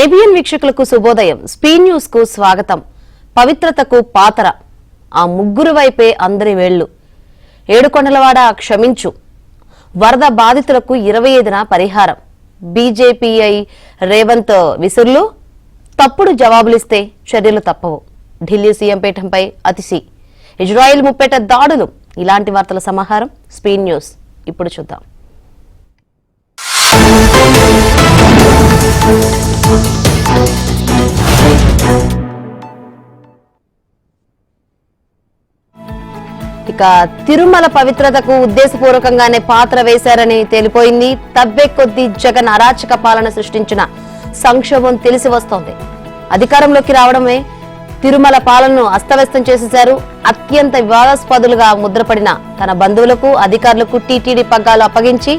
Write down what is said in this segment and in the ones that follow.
ABN వీక్షకులకు శుభోదయం. స్పీ news కు స్వాగతం. పవిత్రతకు పాతర, ఆ ముగ్గురు వైపే అందరి వేళ్లు. ఏడుకొండలవాడ క్షమించు, వరద బాధితులకు 25న పరిహారం. బీజేపీఐ రేవంత్ విసుర్లు, తప్పుడు జవాబులిస్తే చర్యలు తప్పవు. ఢిల్లీ సీఎం పీఠంపై అతిశి, ఇజ్రాయిల్ ముప్పేట దాడులు. ఇలాంటి వార్తల సమాహారం స్పీ న్యూస్ ఇప్పుడు చూద్దాం. ఇక తిరుమల పవిత్రతకు ఉద్దేశపూర్వకంగానే పాత్ర వేశారని తేలిపోయింది. తవ్వే కొద్దీ జగన్ అరాచక పాలన సృష్టించిన సంక్షోభం తెలిసి వస్తోంది. అధికారంలోకి రావడమే తిరుమల పాలనను అస్తవ్యస్తం చేసేశారు. అత్యంత వివాదాస్పదులుగా ముద్రపడిన తన బంధువులకు, అధికారులకు టీటీడీ పగ్గాలు అప్పగించి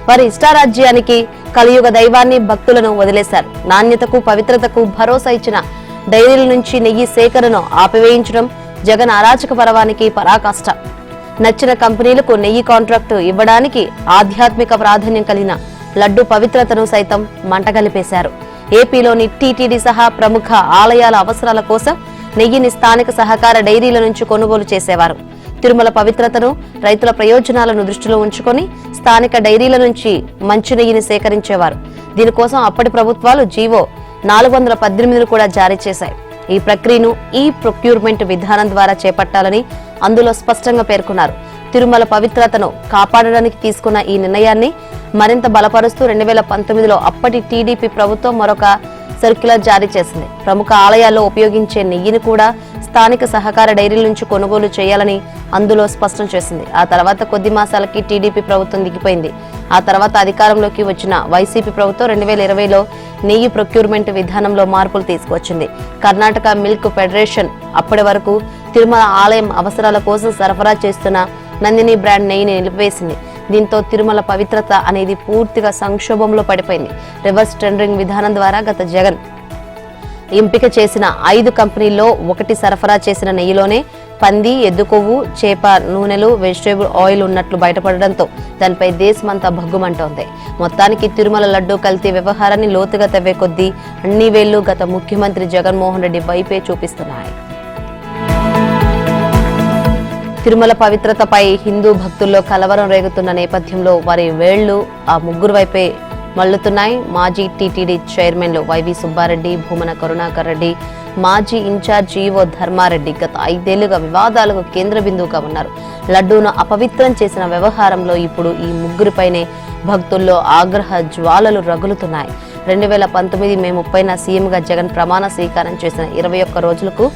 వారి ఇష్టారాజ్యానికి కలియుగ దైవాన్ని, భక్తులను వదిలేశారు. నాణ్యతకు, పవిత్రతకు భరోసా ఇచ్చిన డైరీల నుంచి నెయ్యి సేకరణను ఆపివేయించడం జగన్ అరాచక పర్వానికి పరాకాష్ట. నచ్చిన కంపెనీలకు నెయ్యి కాంట్రాక్టు ఇవ్వడానికి ఆధ్యాత్మిక ప్రాధాన్యం కలిగిన లడ్డు పవిత్రతను సైతం మంటగలిపేశారు. ఏపీలోని టీటీడీ సహా ప్రముఖ ఆలయాల అవసరాల కోసం నెయ్యిని స్థానిక సహకార డైరీల నుంచి కొనుగోలు చేసేవారు. తిరుమల పవిత్రతను, రైతుల ప్రయోజనాలను దృష్టిలో ఉంచుకొని స్థానిక డైరీల నుంచి మంచి నెయ్యిని సేకరించేవారు. దీనికోసం అప్పటి ప్రభుత్వాలు జీవో 418 కూడా జారీ చేశాయి. ఈ ప్రక్రియను ఈ ప్రొక్యూర్మెంట్ విధానం ద్వారా చేపట్టాలని అందులో స్పష్టంగా పేర్కొన్నారు. తిరుమల పవిత్రతను కాపాడడానికి తీసుకున్న ఈ నిర్ణయాన్ని మరింత బలపరుస్తూ 2019లో అప్పటి టీడీపీ ప్రభుత్వం మరొక సర్క్యులర్ జారీ చేసింది. ప్రముఖ ఆలయాల్లో ఉపయోగించే నెయ్యిని కూడా స్థానిక సహకార డైరీల నుంచి కొనుగోలు చేయాలని అందులో స్పష్టం చేసింది. ఆ తర్వాత కొద్ది మాసాలకి టీడీపీ ప్రభుత్వం దిగిపోయింది. ఆ తర్వాత అధికారంలోకి వచ్చిన వైసీపీ ప్రభుత్వం 2020లో నెయ్యి ప్రొక్యూర్మెంట్ విధానంలో మార్పులు తీసుకువచ్చింది. కర్ణాటక మిల్క్ ఫెడరేషన్ అప్పటి వరకు తిరుమల ఆలయం అవసరాల కోసం సరఫరా చేస్తున్న నందిని బ్రాండ్ నెయ్యిని నిలిపివేసింది. దీంతో తిరుమల పవిత్రత అనేది పూర్తిగా సంక్షోభంలో పడిపోయింది. రివర్స్ టెండరింగ్ విధానం ద్వారా గత జగన్ ఎంపిక చేసిన 5 కంపెనీల్లో ఒకటి సరఫరా చేసిన నెయ్యిలోనే పంది, ఎద్దు కొవ్వు, చేప నూనెలు, వెజిటేబుల్ ఆయిల్ ఉన్నట్లు బయటపడడంతో దానిపై దేశమంతా భగ్గుమంటోంది. మొత్తానికి తిరుమల లడ్డూ కల్తీ వ్యవహారాన్ని లోతుగా తవ్వే కొద్దీ అన్ని వేళ్లు గత ముఖ్యమంత్రి జగన్మోహన్ రెడ్డి వైపే చూపిస్తున్నాయి. తిరుమల పవిత్రతపై హిందూ భక్తుల్లో కలవరం రేగుతున్న నేపథ్యంలో వారి వేళ్లు ఆ ముగ్గురు వైపే మళ్లుతున్నాయి. మాజీ టీటీడీ చైర్మన్లు వైవి సుబ్బారెడ్డి, భూమన కరుణాకర్ రెడ్డి, మాజీ ఇన్ఛార్జ్ ఈవో ధర్మారెడ్డి గత 5 ఏళ్లుగా వివాదాలకు కేంద్ర బిందువుగా ఉన్నారు. లడ్డూను అపవిత్రం చేసిన వ్యవహారంలో ఇప్పుడు ఈ ముగ్గురిపైనే భక్తుల్లో ఆగ్రహ జ్వాలలు రగులుతున్నాయి. 2019 మే 30న సీఎంగా జగన్ ప్రమాణ స్వీకారం చేసిన 21 రోజులకు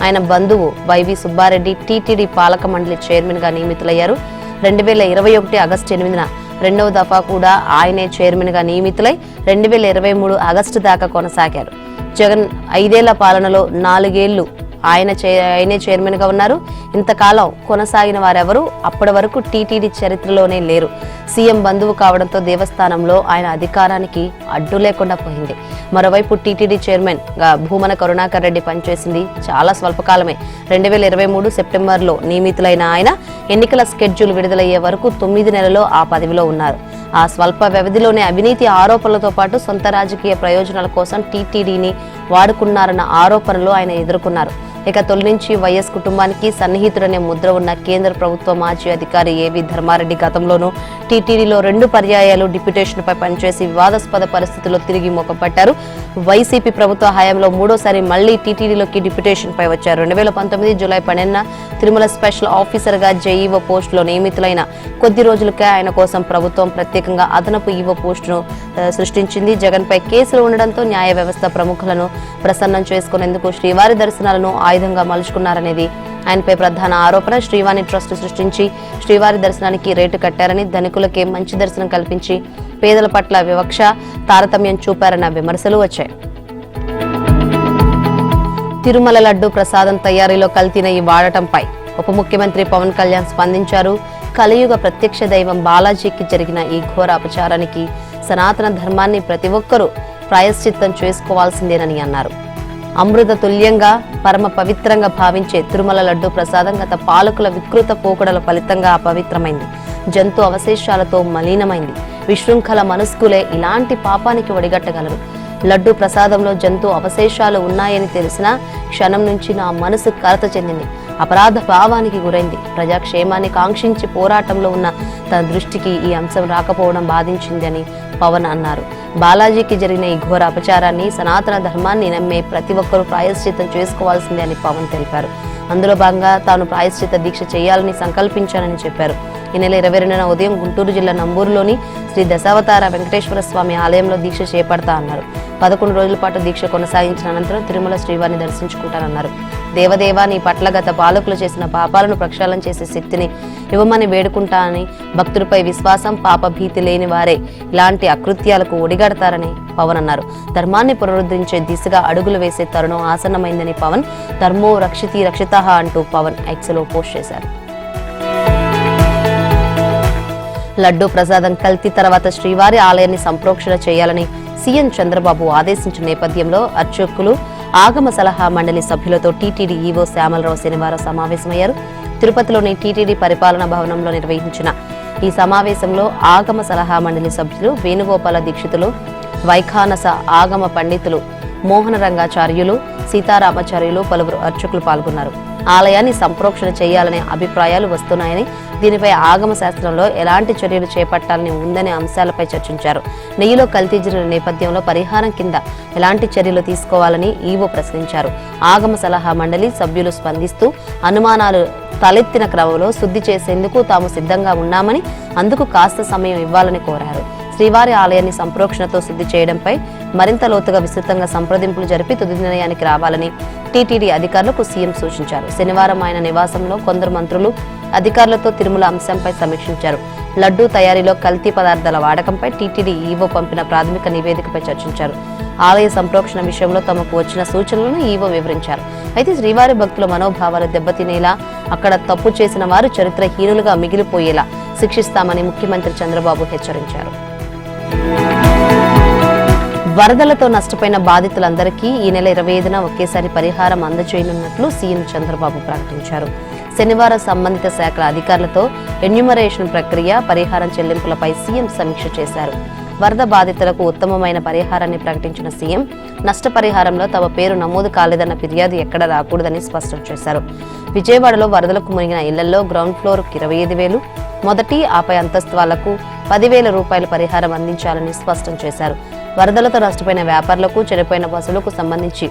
ఆయన బంధువు వైవి సుబ్బారెడ్డి టీటీడీ పాలక మండలి చైర్మన్ గా నియమితులయ్యారు. 2021 ఆగస్టు 8న రెండవ దఫా కూడా ఆయనే చైర్మన్ గా నియమితులై 2023 ఆగస్టు దాకా కొనసాగారు. జగన్ 5 ఏళ్ల పాలనలో 4 ఏళ్లు ఆయనే చైర్మన్ గా ఉన్నారు. ఇంతకాలం కొనసాగిన వారెవరూ అప్పటి వరకు టీటీడీ చరిత్రలోనే లేరు. సీఎం బంధువు కావడంతో దేవస్థానంలో ఆయన అధికారానికి అడ్డు లేకుండా పోయింది. మరోవైపు టీటీడీ చైర్మన్ గా భూమన కరుణాకర్ రెడ్డి పనిచేసింది చాలా స్వల్పకాలమే. 2023 సెప్టెంబర్లో నియమితులైన ఆయన ఎన్నికల స్కెడ్యూల్ విడుదలయ్యే వరకు 9 నెలల్లో ఆ పదవిలో ఉన్నారు. ఆ స్వల్ప వ్యవధిలోనే అవినీతి ఆరోపణలతో పాటు సొంత రాజకీయ ప్రయోజనాల కోసం టీటీడీని వాడుకున్నారన్న ఆరోపణలు ఆయన ఎదుర్కొన్నారు. ఇక తొలి నుంచి వైఎస్ కుటుంబానికి సన్నిహితుడనే ముద్ర ఉన్న కేంద్ర ప్రభుత్వ మాజీ అధికారి ఏవి ధర్మారెడ్డి గతంలోనూ టీటీడీలో 2 పర్యాయాలు డిప్యూటేషన్ పై పనిచేసి వివాదాస్పద పరిస్థితుల్లో తిరిగి మొక్కపట్టారు. వైసీపీ ప్రభుత్వ హయాంలో 3వసారి మళ్లీ టీటీడీలోకి డిప్యూటేషన్ పై వచ్చారు. 2019 జూలై 12న తిరుమల స్పెషల్ ఆఫీసర్ గా జేఈఓ పోస్టులో నియమితులైన కొద్ది రోజులకే ఆయన కోసం ప్రభుత్వం ప్రత్యేకంగా అదనపు ఈవో పోస్టును సృష్టించింది. జగన్ పై కేసులు ఉండడంతో న్యాయ వ్యవస్థ ప్రముఖులను ప్రసన్నం చేసుకునేందుకు శ్రీవారి దర్శనాలను ఆయుధంగా మలుచుకున్నారనేది ఆయనపై ప్రధాన ఆరోపణ. శ్రీవాణి ట్రస్ట్ సృష్టించి శ్రీవారి దర్శనానికి రేటు కట్టారని, ధనికులకే మంచి దర్శనం కల్పించి పేదల పట్ల వివక్ష, తారతమ్యం చూపారన్న విమర్శలు వచ్చాయి. తిరుమల లడ్డు ప్రసాదం తయారీలో కల్తీ నెయ్యి వాడటంపై ఉప ముఖ్యమంత్రి పవన్ కళ్యాణ్ స్పందించారు. కలియుగ ప్రత్యక్ష దైవం బాలాజీకి జరిగిన ఈ ఘోర అపచారానికి సనాతన ధర్మాన్ని ప్రతి ఒక్కరూ ప్రాయశ్చిత్తం చేసుకోవాల్సిందేనని అన్నారు. అమృత తుల్యంగా పరమ పవిత్రంగా భావించే తిరుమల లడ్డు ప్రసాదం గత పాలకుల వికృత పోకడల ఫలితంగా అపవిత్రమైంది. జంతు అవశేషాలతో మలీనమైంది. విశృంఖల మనస్కులే ఇలాంటి పాపానికి ఒడిగట్టగలరు. లడ్డు ప్రసాదంలో జంతు అవశేషాలు ఉన్నాయని తెలిసిన క్షణం నుంచి నా మనసు కలత చెందింది. అపరాధ భావానికి గురైంది. ప్రజాక్షేమాన్ని కాంక్షించి పోరాటంలో ఉన్న తన దృష్టికి ఈ అంశం రాకపోవడం బాధించింది అని పవన్ అన్నారు. బాలాజీకి జరిగిన ఈ ఘోర అపచారాన్ని సనాతన ధర్మాన్ని నమ్మే ప్రతి ఒక్కరూ ప్రాయశ్చిత్తం చేసుకోవాల్సిందే అని పవన్ తెలిపారు. అందులో భాగంగా తాను ప్రాయశ్చిత్త దీక్ష చేయాలని సంకల్పించానని చెప్పారు. ఈ నెల 22న ఉదయం గుంటూరు జిల్లా నంబూరులోని శ్రీ దశావతార వెంకటేశ్వర స్వామి ఆలయంలో దీక్ష చేపడతా అన్నారు. 11 రోజుల పాటు దీక్ష కొనసాగించిన అనంతరం తిరుమల శ్రీవారిని దర్శించుకుంటానన్నారు. దేవదేవా, నీ పట్ల గత పాలకులు చేసిన పాపాలను ప్రక్షాళన చేసే శక్తిని ఇవ్వమని వేడుకుంటానని, భక్తులపై విశ్వాసం, పాప భీతి లేని వారే ఇలాంటి అకృత్యాలకు ఒడిగడతారని పవన్ అన్నారు. ధర్మాన్ని పునరుద్ధరించే దిశగా అడుగులు వేసే తరుణం ఆసన్నమైందని పవన్, ధర్మో రక్షితి రక్షితః అంటూ పవన్ ఎక్స్లో పోస్ట్ చేశారు. లడ్డూ ప్రసాదం కల్తీ తర్వాత శ్రీవారి ఆలయాన్ని సంప్రోక్షణ చేయాలని సీఎం చంద్రబాబు ఆదేశించిన నేపథ్యంలో అర్చకులు, ఆగమ సలహా మండలి సభ్యులతో టీటీడీ ఈవో శ్యామలరావు శనివారం సమావేశమయ్యారు. తిరుపతిలోని టీటీడీ పరిపాలనా భవనంలో నిర్వహించిన ఈ సమావేశంలో ఆగమ సలహా మండలి సభ్యులు వేణుగోపాల దీక్షితులు, వైఖానస ఆగమ పండితులు మోహనరంగాచార్యులు, సీతారామాచార్యులు, పలువురు అర్చకులు పాల్గొన్నారు. ఆలయాన్ని సంప్రోక్షణ చేయాలనే అభిప్రాయాలు వస్తున్నాయని, దీనిపై ఆగమ శాస్త్రంలో ఎలాంటి చర్యలు చేపట్టాలని ఉందనే అంశాలపై చర్చించారు. నెయ్యిలో కల్తీ జరిగిన నేపథ్యంలో పరిహారం కింద ఎలాంటి చర్యలు తీసుకోవాలని ఈవో ప్రశ్నించారు. ఆగమ సలహా మండలి సభ్యులు స్పందిస్తూ అనుమానాలు తలెత్తిన క్రమంలో శుద్ధి చేసేందుకు తాము సిద్ధంగా ఉన్నామని, అందుకు కాస్త సమయం ఇవ్వాలని కోరారు. శ్రీవారి ఆలయాన్ని సంప్రోక్షణతో శుద్ధి చేయడంపై మరింత లోతుగా విస్తృతంగా సంప్రదింపులు జరిపి తుది నిర్ణయానికి రావాలని టీటీడీ అధికారులకు సీఎం సూచించారు. శనివారం ఆయన నివాసంలో కొందరు మంత్రులు, అధికారులతో తిరుమల అంశంపై సమీక్షించారు. లడ్డూ తయారీలో కల్తీ పదార్థాల వాడకంపై టీటీడీ ఈవో పంపిన ప్రాథమిక నివేదికపై చర్చించారు. ఆలయ సంప్రోక్షణ విషయంలో తమకు వచ్చిన సూచనలను ఈవో వివరించారు. అయితే శ్రీవారి భక్తుల మనోభావాలు దెబ్బతినేలా, అక్కడ తప్పు చేసిన వారు చరిత్రహీనులుగా మిగిలిపోయేలా శిక్షిస్తామని ముఖ్యమంత్రి చంద్రబాబు హెచ్చరించారు. వరదలతో నష్టపోయిన బాధితులందరికీ ఈ నెల 25న ఒకేసారి పరిహారం అందజేయనున్నట్లు సీఎం చంద్రబాబు ప్రకటించారు. శనివారం సంబంధిత శాఖల అధికారులతో ఎన్యూమరేషన్ ప్రక్రియ, పరిహారం చెల్లింపులపై సీఎం సమీక్ష చేశారు. వరద బాధితులకు ఉత్తమమైన పరిహారాన్ని ప్రకటించిన సీఎం, నష్టపరిహారంలో తమ పేరు నమోదు కాలేదన్న ఫిర్యాదు ఎక్కడ రాకూడదని స్పష్టం చేశారు. విజయవాడలో వరదలకు మునిగిన ఇళ్లలో గ్రౌండ్ ఫ్లోర్కు 25,000, మొదటి ఆపై అంతస్తు వాళ్లకు 10,000 రూపాయల పరిహారం అందించాలని స్పష్టం చేశారు. వరదలతో నష్టపోయిన వ్యాపారులకు, చనిపోయిన పశువులకు సంబంధించి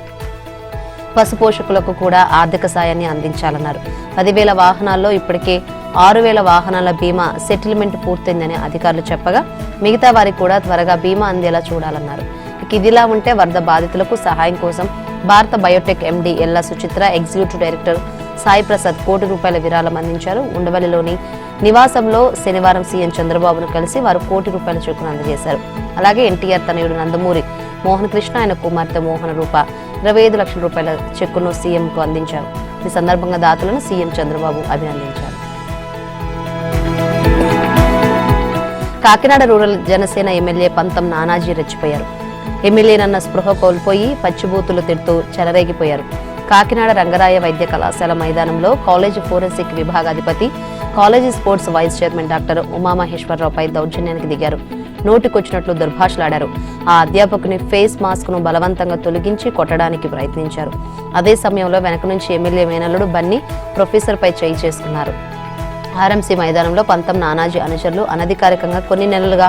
పశుపోషకులకు కూడా ఆర్థిక సాయాన్ని అందించాలన్నారు. 10,000 వాహనాల్లో ఇప్పటికే 6,000 వాహనాల బీమా సెటిల్మెంట్ పూర్తయిందని అధికారులు చెప్పగా, మిగతా వారికి కూడా త్వరగా బీమా అందేలా చూడాలన్నారు. ఇదిలా ఉంటే వరద బాధితులకు సహాయం కోసం భారత బయోటెక్ ఎండీ ఎల్లా సుచిత్ర, ఎగ్జిక్యూటివ్ డైరెక్టర్ సాయి ప్రసాద్ కోటి రూపాయల విరాళం అందించారు. ఉండవల్లిలోని నివాసంలో శనివారం సీఎం చంద్రబాబును కలిసి వారు కోటి రూపాయల చెక్కును అందజేశారు. అలాగే ఎన్టీఆర్ తనయుడు నందమూరి మోహన్ కృష్ణ, ఆయన కుమార్తె మోహన రూప 25 లక్షల రూపాయల చెక్కును సీఎంకు అందించారు. ఈ సందర్భంగా దాతలను సీఎం చంద్రబాబు అభినందించారు. కాకినాడ రూరల్ జనసేన ఎమ్మెల్యే పంతం నానాజీ రెచ్చిపోయారు. ఎమ్మెల్యేనన్న స్పృహ కోల్పోయి పచ్చిబూతులు తిడుతూ చెలరేగిపోయారు. కాకినాడ రంగరాయ వైద్య కళాశాల మైదానంలో కాలేజీ ఫోరెన్సిక్ విభాగాధిపతి, college sports vice chairman doctor ఉమామహేశ్వరరావుపై దౌర్జన్యానికి దిగారు. నోటికొచ్చినట్లు దుర్భాషలాడారు. ఆ అధ్యాపకుని ఫేస్ మాస్క్ ను బలవంతంగా తొలగించి కొట్టడానికి ప్రయత్నించారు. అదే సమయంలో వెనక నుంచి ఎమ్మెల్యే మేనల్లుడు బన్నీ ప్రొఫెసర్ పై చేయి చేసుకున్నారు. ఆర్ఎంసీ మైదానంలో పంతం నానాజీ అనుచరులు అనధికారికంగా కొన్ని నెలలుగా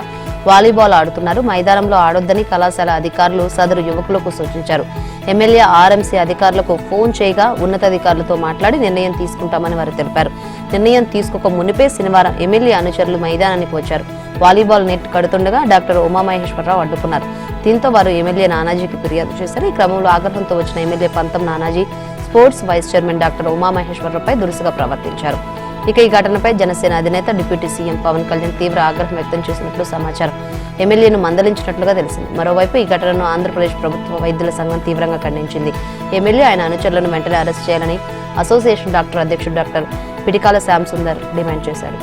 వాలీబాల్ ఆడుతున్నారు. మైదానంలో ఆడొద్దని కళాశాల అధికారులు సదరు యువకులకు సూచించారు. ఎమ్మెల్యే ఆర్ఎంసీ అధికారులకు ఫోన్ చేయగా ఉన్నతాధికారులతో మాట్లాడి నిర్ణయం తీసుకుంటామని వారు తెలిపారు. నిర్ణయం తీసుకోక మునిపే శనివారం ఎమ్మెల్యే అనుచరులు మైదానానికి వచ్చారు. వాలీబాల్ నెట్ కడుతుండగా డాక్టర్ ఉమామహేశ్వరరావు అడ్డుకున్నారు. దీంతో వారు ఎమ్మెల్యే నానాజీకి ఫిర్యాదు చేశారు. ఈ క్రమంలో ఆగ్రహంతో వచ్చిన MLA Pantham Nanaji sports vice chairman doctor ఉమామహేశ్వరరావుపై దురుసుగా ప్రవర్తించారు. ఇక ఈ ఘటనపై జనసేన అధినేత డిప్యూటీ సీఎం పవన్ కళ్యాణ్ తీవ్ర ఆగ్రహం వ్యక్తం చేసినట్లు సమాచారం. ఎమ్మెల్యేను మందలించినట్లుగా తెలిసింది. మరోవైపు ఈ ఘటనను ఆంధ్రప్రదేశ్ ప్రభుత్వ వైద్యుల సంఘం తీవ్రంగా ఖండించింది. ఎమ్మెల్యే ఆయన అనుచరులను వెంటనే అరెస్ట్ చేయాలని అసోసియేషన్ డాక్టర్ అధ్యక్షుడు డాక్టర్ పిడికాల శ్యామ్ సుందర్ డిమాండ్ చేశారు.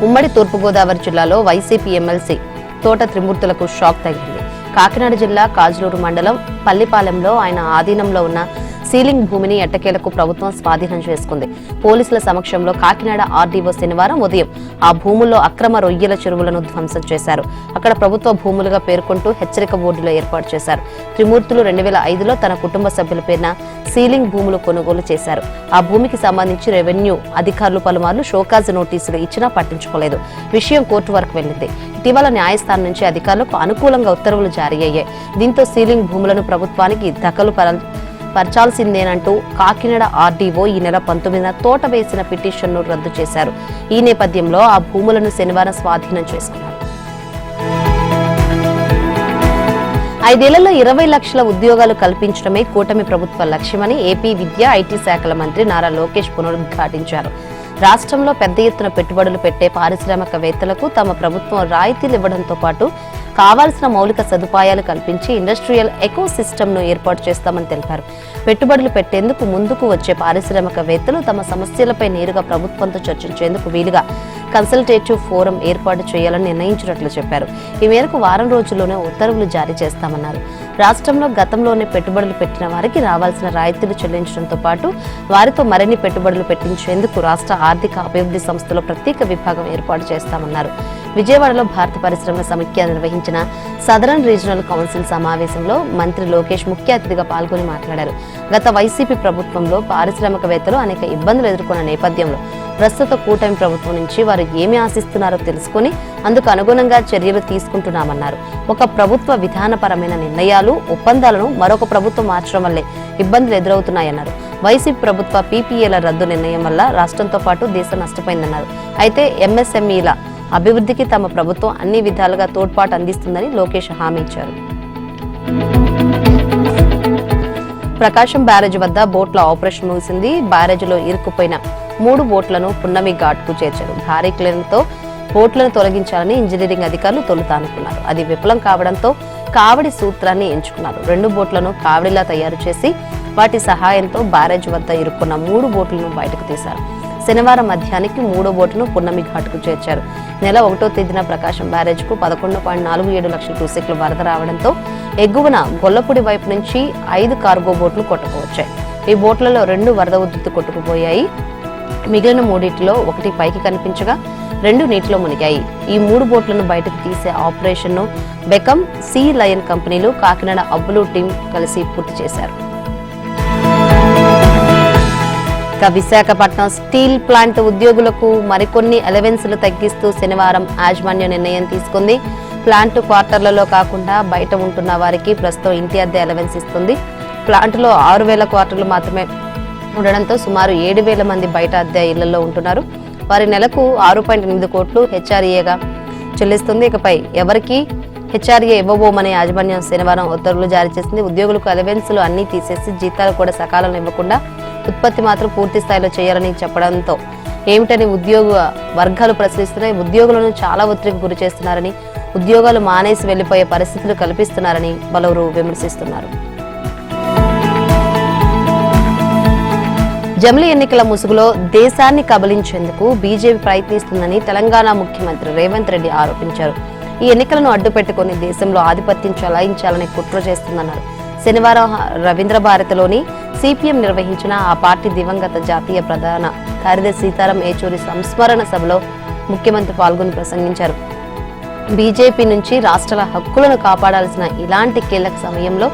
ఉమ్మడి తూర్పుగోదావరి జిల్లాలో వైసీపీ ఎమ్మెల్సీ తోట త్రిమూర్తులకు షాక్ తగిలింది. కాకినాడ జిల్లా కాజులూరు మండలం పల్లిపాలెంలో ఆయన ఆధీనంలో ఉన్న సీలింగ్ భూమిని ఎట్టకేలకు ప్రభుత్వం స్వాధీనం చేసుకుంది. పోలీసుల సమక్షంలో కాకినాడ ఆర్డీఓ శనివారం ఉదయం ఆ భూముల్లో అక్రమ రొయ్యల చెరువులను ధ్వంసం చేశారు. అక్కడ ప్రభుత్వ భూములుగా పేర్కొంటూ హెచ్చరిక బోర్డులు ఏర్పాటు చేశారు. త్రిమూర్తులు 2005లో తన కుటుంబ సభ్యుల పేరున సీలింగ్ భూములు కొనుగోలు చేశారు. ఆ భూమికి సంబంధించి రెవెన్యూ అధికారులు పలుమార్లు షోకాజ్ నోటీసులు ఇచ్చినా పట్టించుకోలేదు. విషయం కోర్టు వరకు వెళ్లింది. ఇటీవల న్యాయస్థానం నుంచి అధికారులకు అనుకూలంగా ఉత్తర్వులు జారీ అయ్యాయి. దీంతో సీలింగ్ భూములను ప్రభుత్వానికి దఖలు పరచాల్సిందేనంటూ కాకినాడ ఆర్డీఓ ఈ నెల 19న తోట వేసిన పిటిషన్ను రద్దు చేశారు. ఈ నేపథ్యంలో ఆ భూములను శనివారం స్వాధీనం చేసుకున్నారు. 5 ఏళ్లలో 20 లక్షల ఉద్యోగాలు కల్పించడమే కూటమి ప్రభుత్వ లక్ష్యమని ఏపీ విద్యా ఐటీ శాఖల మంత్రి నారా లోకేష్ పునరుద్ఘాటించారు. రాష్ట్రంలో పెద్ద ఎత్తున పెట్టుబడులు పెట్టే పారిశ్రామికవేత్తలకు తమ ప్రభుత్వం రాయితీలు ఇవ్వడంతో పాటు కావాల్సిన మౌలిక సదుపాయాలు కల్పించి ఇండస్ట్రియల్ ఎకో సిస్టమ్ ను ఏర్పాటు చేస్తామని తెలిపారు. పెట్టుబడులు పెట్టేందుకు ముందుకు వచ్చే పారిశ్రామికవేత్తలు తమ సమస్యలపై నేరుగా ప్రభుత్వంతో చర్చించేందుకు వీలుగా కన్సల్టేటివ్ ఫోరం ఏర్పాటు చేయాలని నిర్ణయించినట్లు చెప్పారు. ఈ మేరకు వారం రోజుల్లోనే ఉత్తర్వులు జారీ చేస్తామన్నారు. రాష్ట్రంలో గతంలోనే పెట్టుబడులు పెట్టిన వారికి రావాల్సిన రాయితీలు చెల్లించడంతో పాటు వారితో మరిన్ని పెట్టుబడులు పెట్టించేందుకు రాష్ట్ర ఆర్థిక అభివృద్ధి సంస్థలో ప్రత్యేక విభాగం ఏర్పాటు చేస్తామన్నారు. విజయవాడలో భారత పరిశ్రమల సమైక్య నిర్వహించిన సదరన్ రీజనల్ కౌన్సిల్ సమావేశంలో మంత్రి లోకేష్ ముఖ్య అతిథిగా పాల్గొని మాట్లాడారు. గత వైసీపీ ప్రభుత్వంలో పారిశ్రామికవేత్తలు అనేక ఇబ్బందులు ఎదుర్కొన్న నేపథ్యంలో ప్రస్తుత కూటమి ప్రభుత్వం నుంచి వారు ఏమి ఆశిస్తున్నారో తెలుసుకుని అందుకు అనుగుణంగా చర్యలు తీసుకుంటున్నామన్నారు. ఒక ప్రభుత్వ విధానపరమైన నిర్ణయాలు, ఒప్పందాలను మరొక ప్రభుత్వం మార్చడం వల్లే ఇబ్బందులు ఎదురవుతున్నాయన్నారు. వైసీపీ ప్రభుత్వ పీపీఏల రద్దు నిర్ణయం వల్ల రాష్ట్రంతో పాటు దేశం నష్టపోయిందన్నారు. అయితే ఎంఎస్ఎంఈల అభివృద్ధికి తమ ప్రభుత్వం అన్ని విధాలుగా తోడ్పాటు అందిస్తుందని లోకేష్ హామీ ఇచ్చారు. ప్రకాశం బ్యారేజ్ వద్ద బోట్ల ఆపరేషన్ ముగిసింది. బ్యారేజ్లో ఇరుక్కుపోయిన 3 బోట్లను పున్నమి ఘాట్కు చేర్చారు. భారీ క్రేన్తో బోట్లను తొలగించాలని ఇంజనీరింగ్ అధికారులు తొలుత అనుకున్నారు. అది విఫలం కావడంతో కావడి సూత్రాన్ని ఎంచుకున్నారు. 2 బోట్లను కావడిలా తయారు చేసి వాటి సహాయంతో బ్యారేజ్ వద్ద ఇరుక్కున్న 3 బోట్లను బయటకు తీశారు. శనివారం మధ్యాహ్నానికి 3వ బోటును పున్నమి ఘాట్కు చేర్చారు. నెల 1వ తేదీన ప్రకాశం బ్యారేజ్ కు 11.47 లక్షల క్యూసెక్ల వరద రావడంతో ఎగువన గొల్లపూడి వైపు నుంచి 5 కార్గో బోట్లు కొట్టుకువచ్చాయి. ఈ బోట్లలో 2 వరద ఉధృతి కొట్టుకుపోయాయి. మిగిలిన 3 1 పైకి కనిపించగా 2 నీటిలో మునిగాయి. ఈ 3 బోట్లను బయటకు తీసే ఆపరేషన్ ను బెకమ్ సీ లయన్ కంపెనీలు, కాకినాడ అబ్బులు టీం కలిసి పూర్తి చేశారు. విశాఖపట్నం స్టీల్ ప్లాంట్ ఉద్యోగులకు మరికొన్ని అలవెన్సులు తగ్గిస్తూ శనివారం యాజమాన్యం నిర్ణయం తీసుకుంది. ప్లాంట్ క్వార్టర్లలో కాకుండా బయట ఉంటున్న వారికి ప్రస్తుతం ఇంటి అద్దె అలవెన్స్ ఇస్తుంది. ప్లాంట్లో 6,000 క్వార్టర్లు మాత్రమే ఉండడంతో సుమారు 7,000 మంది బయట అద్దె ఇళ్లలో ఉంటున్నారు. వారి నెలకు 6.8 కోట్లు హెచ్ఆర్ఏగా చెల్లిస్తుంది. ఇకపై ఎవరికి హెచ్ఆర్ఏ ఇవ్వబోమని యాజమాన్యం శనివారం ఉత్తర్వులు జారీ చేసింది. ఉద్యోగులకు అలవెన్సులు అన్ని తీసేసి జీతాలు కూడా సకాలంలో ఇవ్వకుండా ఉత్పత్తి మాత్రం పూర్తి స్థాయిలో చేయాలని చెప్పడంతో ఏమిటని ఉద్యోగ వర్గాలు ప్రశ్నిస్తున్నాయి. ఉద్యోగులను చాలా ఒత్తిడికి గురి చేస్తున్నారని, ఉద్యోగాలు మానేసి వెళ్లిపోయే పరిస్థితులు కల్పిస్తున్నారని పలువురు విమర్శిస్తున్నారు. జమిలీ ఎన్నికల ముసుగులో దేశాన్ని కబలించేందుకు బీజేపీ ప్రయత్నిస్తుందని తెలంగాణ ముఖ్యమంత్రి రేవంత్ రెడ్డి ఆరోపించారు. ఈ ఎన్నికలను అడ్డుపెట్టుకుని దేశంలో ఆధిపత్యం చెలాయించాలని కుట్ర చేస్తుందన్నారు. శనివారం రవీంద్ర భారతిలోని సిపిఎం నిర్వహించిన ఆ పార్టీ దివంగత జాతీయ ప్రధాన కార్యదర్శి సీతారాం ఏచూరి సంస్మరణ సభలో ముఖ్యమంత్రి పాల్గొని ప్రసంగించారు. బీజేపీ నుంచి రాష్ట్రాల హక్కులను కాపాడాల్సిన ఇలాంటి కీలక సమయంలో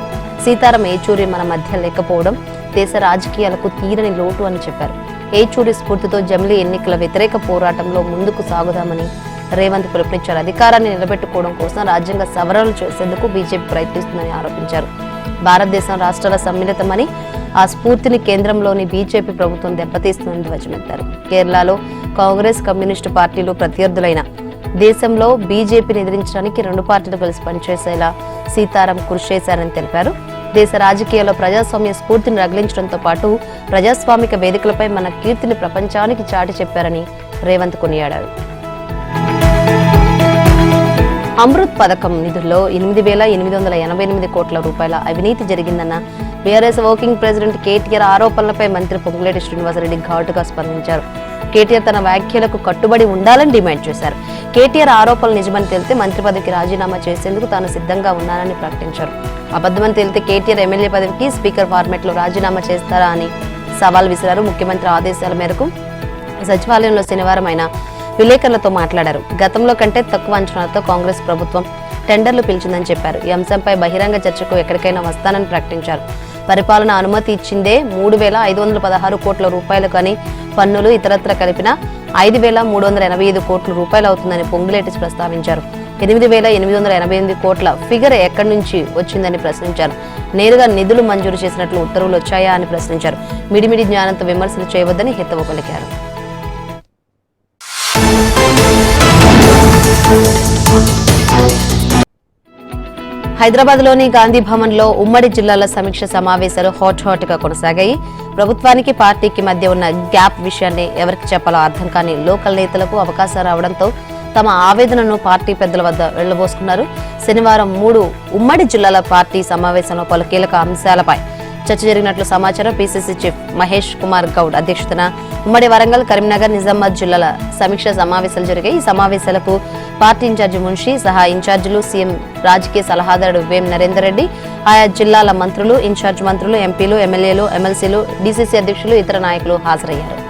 సీతారాం ఏచూరి మన మధ్య లేకపోవడం దేశ రాజకీయాలకు తీరని లోటు అని చెప్పారు. ఏచూరి స్ఫూర్తితో జమిలీ ఎన్నికల వ్యతిరేక పోరాటంలో ముందుకు సాగుదామని రేవంత్ పిలుపునిచ్చారు. అధికారాన్ని నిలబెట్టుకోవడం కోసం రాజ్యాంగ సవరణలు చేసేందుకు బీజేపీ ప్రయత్నిస్తుందని ఆరోపించారు. భారతదేశం రాష్ట్రాల సమ్మిళితమని, ఆ స్ఫూర్తిని కేంద్రంలోని బీజేపీ ప్రభుత్వం దెబ్బతీస్తుందని ధ్వజమెత్తారు. కేరళలో కాంగ్రెస్, కమ్యూనిస్టు పార్టీలు ప్రత్యర్థులైన దేశంలో బీజేపీని ఎదిరించడానికి 2 పార్టీలు కలిసి పనిచేసేలా సీతారాం కృషి చేశారని తెలిపారు. దేశ రాజకీయాల్లో ప్రజాస్వామ్య స్ఫూర్తిని రగిలించడంతో పాటు ప్రజాస్వామిక వేదికలపై మన కీర్తిని ప్రపంచానికి చాటి చెప్పారని రేవంత్ కొనియాడారు. అమృత్ పథకం నిధుల్లో 8,888 కోట్ల రూపాయల అవినీతి జరిగిందన్న బీఆర్ఎస్ వర్కింగ్ ప్రెసిడెంట్ కేటీఆర్ ఆరోపణలపై మంత్రి పొంగులేటి శ్రీనివాసరెడ్డి ఘాటుగా స్పందించారు. కేటీఆర్ తన వ్యాఖ్యలకు కట్టుబడి ఉండాలని డిమాండ్ చేశారు. కేటీఆర్ ఆరోపణలు నిజమని తేలితే మంత్రి పదవికి రాజీనామా చేసేందుకు తాను సిద్ధంగా ఉన్నానని ప్రకటించారు. అబద్ధమని తేలితే కేటీఆర్ ఎమ్మెల్యే పదవికి స్పీకర్ ఫార్మెట్ లో రాజీనామా చేస్తారా అని సవాల్ విసిరారు. ముఖ్యమంత్రి ఆదేశాల మేరకు సచివాలయంలో శనివారం ఆయన విలేకరులతో మాట్లాడారు. గతంలో కంటే తక్కువ అంచనాలతో కాంగ్రెస్ ప్రభుత్వం టెండర్లు పిలిచిందని చెప్పారు. ఈ అంశంపై బహిరంగ చర్చకు ఎక్కడికైనా వస్తానని ప్రకటించారు. పరిపాలన అనుమతి ఇచ్చిందే 3,516 కోట్ల రూపాయలు కానీ పన్నులు ఇతరత్ర కలిపిన 5,385 కోట్ల రూపాయలు అవుతుందని పొంగులేటి ప్రస్తావించారు. 8,888 కోట్ల ఫిగర్ ఎక్కడి నుంచి వచ్చిందని ప్రశ్నించారు. నేరుగా నిధులు మంజూరు చేసినట్లు ఉత్తర్వులు వచ్చాయా అని ప్రశ్నించారు. మిడిమిడి జ్ఞానంతో విమర్శలు చేయవద్దని హితవు పలికారు. హైదరాబాద్లోని గాంధీ భవన్లో ఉమ్మడి జిల్లాల సమీక్ష సమావేశాలు హాట్ గా కొనసాగాయి. ప్రభుత్వానికి పార్టీకి మధ్య ఉన్న గ్యాప్ విషయాన్ని ఎవరికి చెప్పాలో అర్థం కాని లోకల్ నేతలకు అవకాశం రావడంతో తమ ఆవేదనను పార్టీ పెద్దల వద్ద వెళ్లబోసుకున్నారు. శనివారం 3 ఉమ్మడి జిల్లాల పార్టీ సమావేశంలో పలు కీలక అంశాలపై చర్చ జరిగినట్లు సమాచారం. పీసీసీ చీఫ్ మహేష్ కుమార్ గౌడ్ అధ్యక్షతన ఉమ్మడి వరంగల్, కరీంనగర్, నిజామాబాద్ జిల్లాల సమీక్ష సమావేశాలు జరిగాయి. ఈ సమావేశాలకు పార్టీ ఇన్ఛార్జి మున్షి సహా ఇన్ఛార్జీలు, సీఎం రాజకీయ సలహాదారుడు వేం నరేందర్ రెడ్డి, ఆయా జిల్లాల మంత్రులు, ఇన్ఛార్జ్ మంత్రులు, ఎంపీలు, ఎమ్మెల్యేలు, ఎమ్మెల్సీలు, డీసీసీ అధ్యక్షులు, ఇతర నాయకులు హాజరయ్యారు.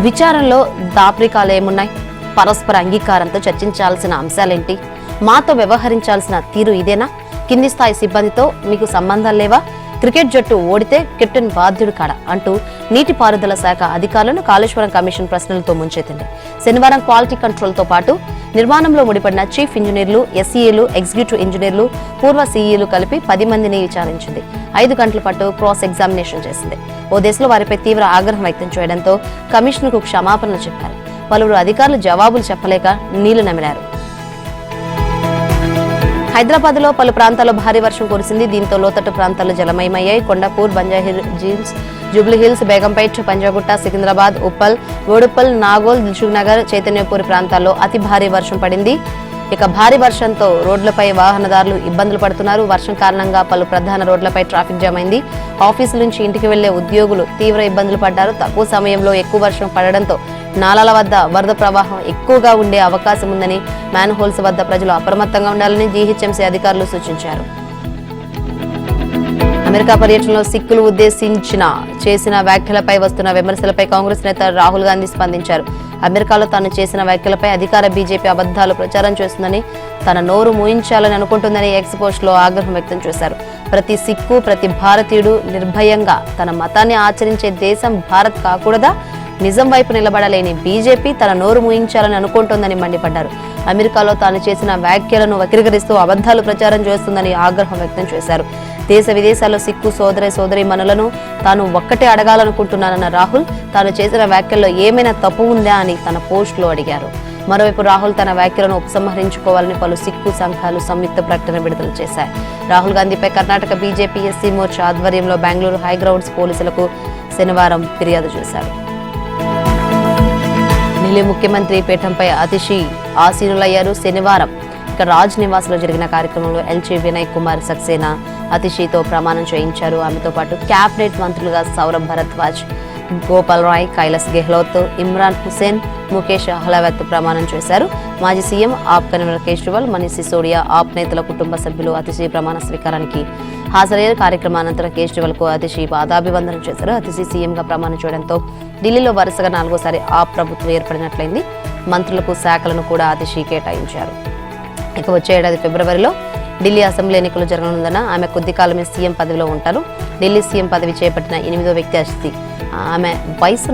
విచారణలో దాపరికాలు ఏమున్నాయి? పరస్పర అంగీకారంతో చర్చించాల్సిన అంశాలేంటి? మాతో వ్యవహరించాల్సిన తీరు ఇదేనా? కింది స్థాయి సిబ్బందితో మీకు సంబంధాలు లేవా? క్రికెట్ జట్టు ఓడితే కెప్టెన్ బాధ్యుడు కాడా అంటూ నీటిపారుదల శాఖ అధికారులను కాళేశ్వరం కమిషన్ ప్రశ్నలతో ముంచెత్తింది. శనివారం క్వాలిటీ కంట్రోల్ తో పాటు నిర్మాణంలో ముడిపడిన చీఫ్ ఇంజనీర్లు, ఎస్ఈఏలు, ఎగ్జిక్యూటివ్ ఇంజనీర్లు, పూర్వ సీఈలు కలిపి 10 మందిని విచారించింది. 5 గంటల పాటు క్రాస్ ఎగ్జామినేషన్ చేసింది. ఓ దశలో వారిపై తీవ్ర ఆగ్రహం వ్యక్తం చేయడంతో కమిషన్కు క్షమాపణలు చెప్పారు. పలువురు అధికారులు జవాబులు చెప్పలేక నీళ్లు నమిలారు. హైదరాబాద్ లో పలు ప్రాంతాల్లో భారీ వర్షం కురిసింది. దీంతో లోతట్టు ప్రాంతాల్లో జలమయమయ్యాయి. కొండాపూర్, బంజారాహిల్స్, జూబ్లీహిల్స్, బేగంపేట్, పంజాగుట్ట, సికింద్రాబాద్, ఉప్పల్, బోడుప్పల్, నాగోల్, దిల్సుఖ్ నగర్, చైతన్యపూర్ ప్రాంతాల్లో అతి భారీ వర్షం పడింది. ఇక భారీ వర్షంతో రోడ్లపై వాహనదారులు ఇబ్బందులు పడుతున్నారు. వర్షం కారణంగా పలు ప్రధాన రోడ్లపై ట్రాఫిక్ జామ్ అయింది. ఆఫీసుల నుంచి ఇంటికి వెళ్లే ఉద్యోగులు తీవ్ర ఇబ్బందులు పడ్డారు. తక్కువ సమయంలో ఎక్కువ వర్షం పడడంతో నాలాల వద్ద వరద ప్రవాహం ఎక్కువగా ఉండే అవకాశం ఉందని, మ్యాన్ హోల్స్ వద్ద ప్రజలు అప్రమత్తంగా ఉండాలని జీహెచ్ఎంసీ అధికారులు సూచించారు. అమెరికా పర్యటనలో సిక్కులు ఉద్దేశించిన చేసిన వ్యాఖ్యలపై వస్తున్న విమర్శలపై కాంగ్రెస్ నేత రాహుల్ గాంధీ స్పందించారు. అమెరికాలో తాను చేసిన వ్యాఖ్యలపై అధికార బీజేపీ అబద్దాలు ప్రచారం చేస్తుందని, తన నోరు మూయించాలని అనుకుంటుందని ఎక్స్ పోస్ట్ లో ఆగ్రహం వ్యక్తం చేశారు. ప్రతి సిక్కు, ప్రతి భారతీయుడు నిర్భయంగా తన మతాన్ని ఆచరించే దేశం భారత్ కాకూడదా? నిజం వైపు నిలబడలేని బీజేపీ తన నోరు మూయించాలని అనుకుంటోందని మండిపడ్డారు. అమెరికాలో తాను చేసిన వ్యాఖ్యలను వక్రీకరిస్తూ అబద్దాలు ప్రచారం చేస్తుందని ఆగ్రహం వ్యక్తం చేశారు. దేశ విదేశాల్లో సిక్కు సోదరీమణులను తాను ఒక్కటే అడగాలనుకుంటున్నానన్న రాహుల్ తాను చేసిన వ్యాఖ్యల్లో ఏమైనా తప్పు ఉందా అని తన పోస్ట్ లో అడిగారు. మరోవైపు రాహుల్ తన వ్యాఖ్యలను ఉపసంహరించుకోవాలని పలు సిక్కు సంఘాలు సంయుక్త ప్రకటన విడుదల చేశాయి. రాహుల్ గాంధీపై కర్ణాటక బీజేపీ ఎస్సీ మోర్చా ఆధ్వర్యంలో బెంగళూరు హైగ్రౌండ్స్ పోలీసులకు శనివారం ఫిర్యాదు చేశారు. ఢిల్లీ ముఖ్యమంత్రి పీఠంపై అతిశి ఆసీనులయ్యారు. శనివారం ఇక రాజ్ నివాస్ లో జరిగిన కార్యక్రమంలో ఎల్జీ వినయ్ కుమార్ సక్సేనా అతిశితో ప్రమాణం చేయించారు. ఆమెతో పాటు క్యాబినెట్ మంత్రులుగా సౌరభ్ భరద్వాజ్, గోపాల్ రాయ్, కైలాస్ గెహ్లోత్, ఇమ్రాన్ హుసేన్, ముఖేష్ అహ్లావత్ ప్రమాణం చేశారు. మాజీ సీఎం ఆప్ కన్వీనర్ కేజ్రీవాల్, మనీష్ సిసోడియా, ఆప్ నేతల కుటుంబ సభ్యులు అతిశి ప్రమాణ స్వీకారానికి హాజరయ్యారు. కార్యక్రమానంతరం కేజ్రీవాల్ కు అతిశి పాదాభివందనం చేశారు. అతిశి సీఎంగా ప్రమాణం చేయడంతో ఢిల్లీలో వరుసగా 4వసారి ఆప్ ప్రభుత్వం ఏర్పడినట్లయింది. మంత్రులకు శాఖలను కూడా అతిశి కేటాయించారు. ఇక వచ్చే ఏడాది ఫిబ్రవరిలో ఢిల్లీ అసెంబ్లీ ఎన్నికలు జరగనుందన్న ఆమె కొద్ది కాలమే సీఎం పదవిలో ఉంటారు. ఢిల్లీ సీఎం పదవి చేపట్టిన 8వ వ్యక్తి అతిశి. ఆమె వయసు